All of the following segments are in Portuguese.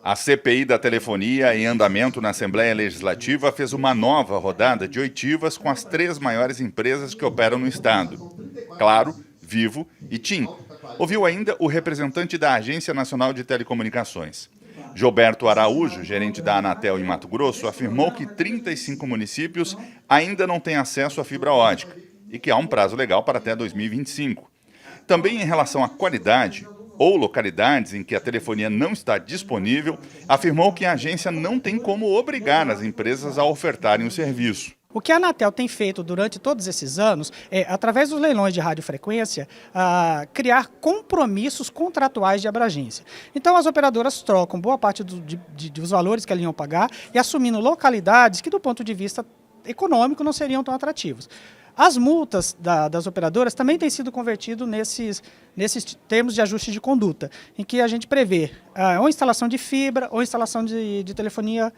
A CPI da telefonia em andamento na Assembleia Legislativa fez uma nova rodada de oitivas com as 3 maiores empresas que operam no Estado: Claro, Vivo e TIM. Ouviu ainda o representante da Agência Nacional de Telecomunicações. Gilberto Araújo, gerente da Anatel em Mato Grosso, afirmou que 35 municípios ainda não têm acesso à fibra ótica e que há um prazo legal para até 2025. Também em relação à qualidade, ou localidades em que a telefonia não está disponível, afirmou que a agência não tem como obrigar as empresas a ofertarem o serviço. O que a Anatel tem feito durante todos esses anos é, através dos leilões de radiofrequência, criar compromissos contratuais de abrangência. Então as operadoras trocam boa parte dos valores que elas iam pagar e assumindo localidades que do ponto de vista econômico não seriam tão atrativos. As multas das operadoras também têm sido convertidas nesses termos de ajuste de conduta, em que a gente prevê ou instalação de fibra ou instalação de telefonia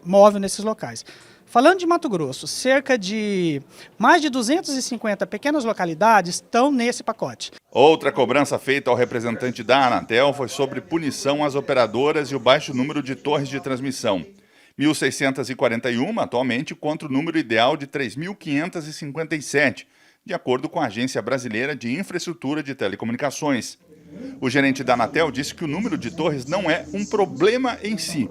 móvel nesses locais. Falando de Mato Grosso, cerca de mais de 250 pequenas localidades estão nesse pacote. Outra cobrança feita ao representante da Anatel foi sobre punição às operadoras e o baixo número de torres de transmissão. 1.641 atualmente contra o número ideal de 3.557, de acordo com a Agência Brasileira de Infraestrutura de Telecomunicações. O gerente da Anatel disse que o número de torres não é um problema em si.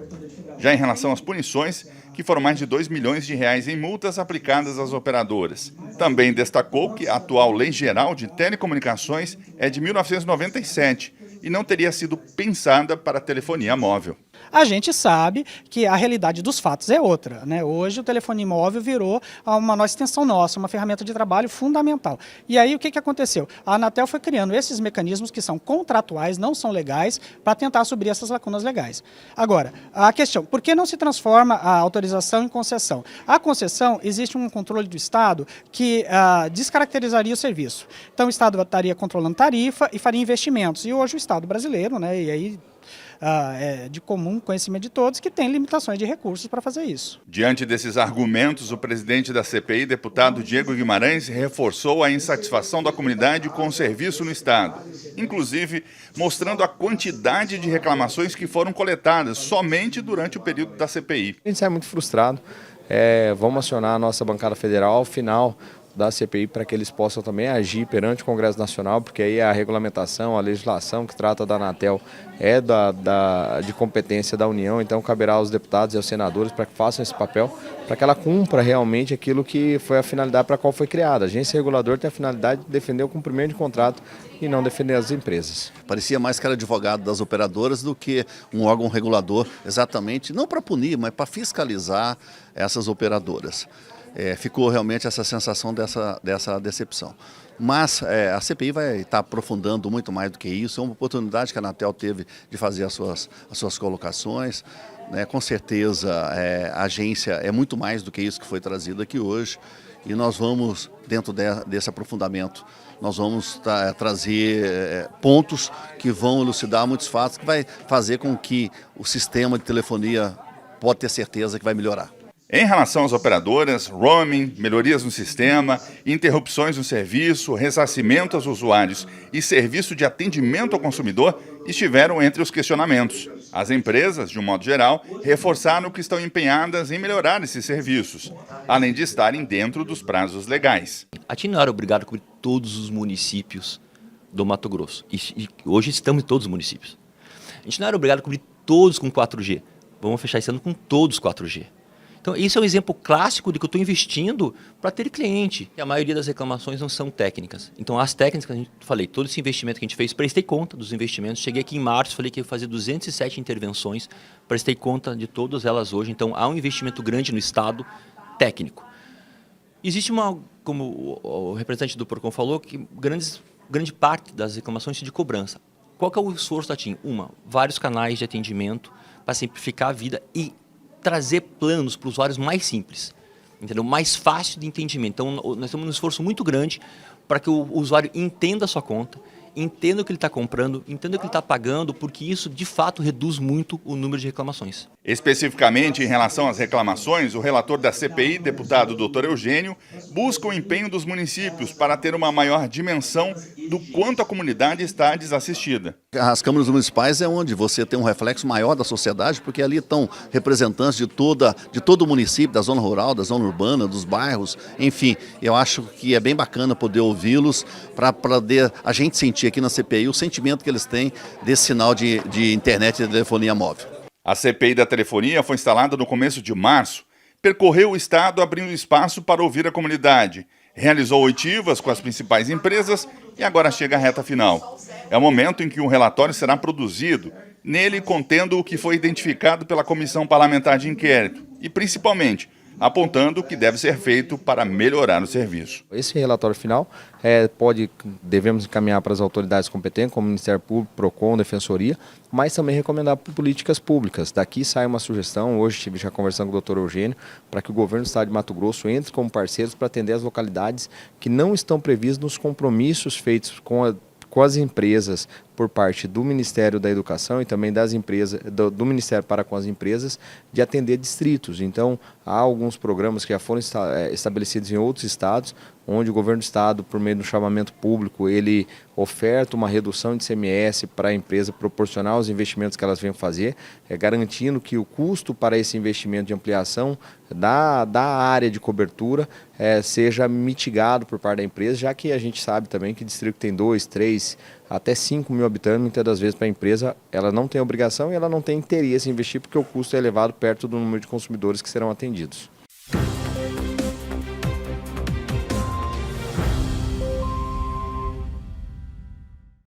Já em relação às punições, que foram mais de R$ 2 milhões em multas aplicadas às operadoras. Também destacou que a atual Lei Geral de Telecomunicações é de 1997 e não teria sido pensada para a telefonia móvel. A gente sabe que a realidade dos fatos é outra, né? Hoje o telefone móvel virou uma extensão nossa, uma ferramenta de trabalho fundamental. E aí o que aconteceu? A Anatel foi criando esses mecanismos que são contratuais, não são legais, para tentar suprir essas lacunas legais. Agora, a questão, por que não se transforma a autorização em concessão? A concessão, existe um controle do Estado que descaracterizaria o serviço. Então o Estado estaria controlando tarifa e faria investimentos. E hoje o Estado brasileiro, né, e aí é de comum conhecimento de todos, que tem limitações de recursos para fazer isso. Diante desses argumentos, o presidente da CPI, deputado Diego Guimarães, reforçou a insatisfação da comunidade com o serviço no Estado, inclusive mostrando a quantidade de reclamações que foram coletadas somente durante o período da CPI. A gente sai muito frustrado, vamos acionar a nossa bancada federal ao final da CPI para que eles possam também agir perante o Congresso Nacional, porque aí a regulamentação, a legislação que trata da Anatel é de competência da União, então caberá aos deputados e aos senadores para que façam esse papel, para que ela cumpra realmente aquilo que foi a finalidade para a qual foi criada. A agência reguladora tem a finalidade de defender o cumprimento de contrato e não defender as empresas. Parecia mais que era advogado das operadoras do que um órgão regulador, exatamente, não para punir, mas para fiscalizar essas operadoras. Ficou realmente essa sensação dessa decepção. Mas a CPI vai estar aprofundando muito mais do que isso. É uma oportunidade que a Anatel teve de fazer as suas colocações. Com certeza a agência é muito mais do que isso que foi trazido aqui hoje. E nós vamos, dentro desse aprofundamento, nós vamos trazer pontos que vão elucidar muitos fatos, que vai fazer com que o sistema de telefonia pode ter certeza que vai melhorar. Em relação às operadoras, roaming, melhorias no sistema, interrupções no serviço, ressarcimento aos usuários e serviço de atendimento ao consumidor estiveram entre os questionamentos. As empresas, de um modo geral, reforçaram que estão empenhadas em melhorar esses serviços, além de estarem dentro dos prazos legais. A TIM não era obrigada a cobrir todos os municípios do Mato Grosso. E hoje estamos em todos os municípios. A gente não era obrigado a cobrir todos com 4G. Vamos fechar esse ano com todos 4G. Então, isso é um exemplo clássico de que eu estou investindo para ter cliente. E a maioria das reclamações não são técnicas. Então, as técnicas que a gente falei, todo esse investimento que a gente fez, prestei conta dos investimentos. Cheguei aqui em março, falei que ia fazer 207 intervenções, prestei conta de todas elas hoje. Então, há um investimento grande no Estado técnico. Existe como o representante do PROCON falou, que grande parte das reclamações são de cobrança. Qual que é o esforço da TIM? Vários canais de atendimento para simplificar a vida e trazer planos para usuários mais simples, entendeu? Mais fácil de entendimento. Então, nós temos um esforço muito grande para que o usuário entenda a sua conta entenda o que ele está comprando, entenda o que ele está pagando, porque isso de fato reduz muito o número de reclamações. Especificamente em relação às reclamações, o relator da CPI, deputado Dr. Eugênio, busca o empenho dos municípios para ter uma maior dimensão do quanto a comunidade está desassistida. As câmaras municipais é onde você tem um reflexo maior da sociedade, porque ali estão representantes de todo o município, da zona rural, da zona urbana, dos bairros, enfim. Eu acho que é bem bacana poder ouvi-los para poder a gente sentir aqui na CPI o sentimento que eles têm desse sinal de internet e de telefonia móvel. A CPI da telefonia foi instalada no começo de março, percorreu o estado abrindo espaço para ouvir a comunidade, realizou oitivas com as principais empresas e agora chega à reta final. É o momento em que um relatório será produzido, nele contendo o que foi identificado pela Comissão Parlamentar de Inquérito e, principalmente, apontando o que deve ser feito para melhorar o serviço. Esse relatório final devemos encaminhar para as autoridades competentes, como o Ministério Público, PROCON, Defensoria, mas também recomendar políticas públicas. Daqui sai uma sugestão, hoje estive já conversando com o Dr. Eugênio, para que o governo do estado de Mato Grosso entre como parceiros para atender as localidades que não estão previstas nos compromissos feitos com as empresas por parte do Ministério da Educação e também das empresas, do Ministério para com as empresas, de atender distritos. Então, há alguns programas que já foram estabelecidos em outros estados, onde o governo do estado, por meio do chamamento público, ele oferta uma redução de ICMS para a empresa proporcional aos investimentos que elas vêm fazer, garantindo que o custo para esse investimento de ampliação da área de cobertura seja mitigado por parte da empresa, já que a gente sabe também que distrito tem 2, 3, até 5 mil habitantes, muitas das vezes para a empresa ela não tem obrigação e ela não tem interesse em investir porque o custo é elevado perto do número de consumidores que serão atendidos.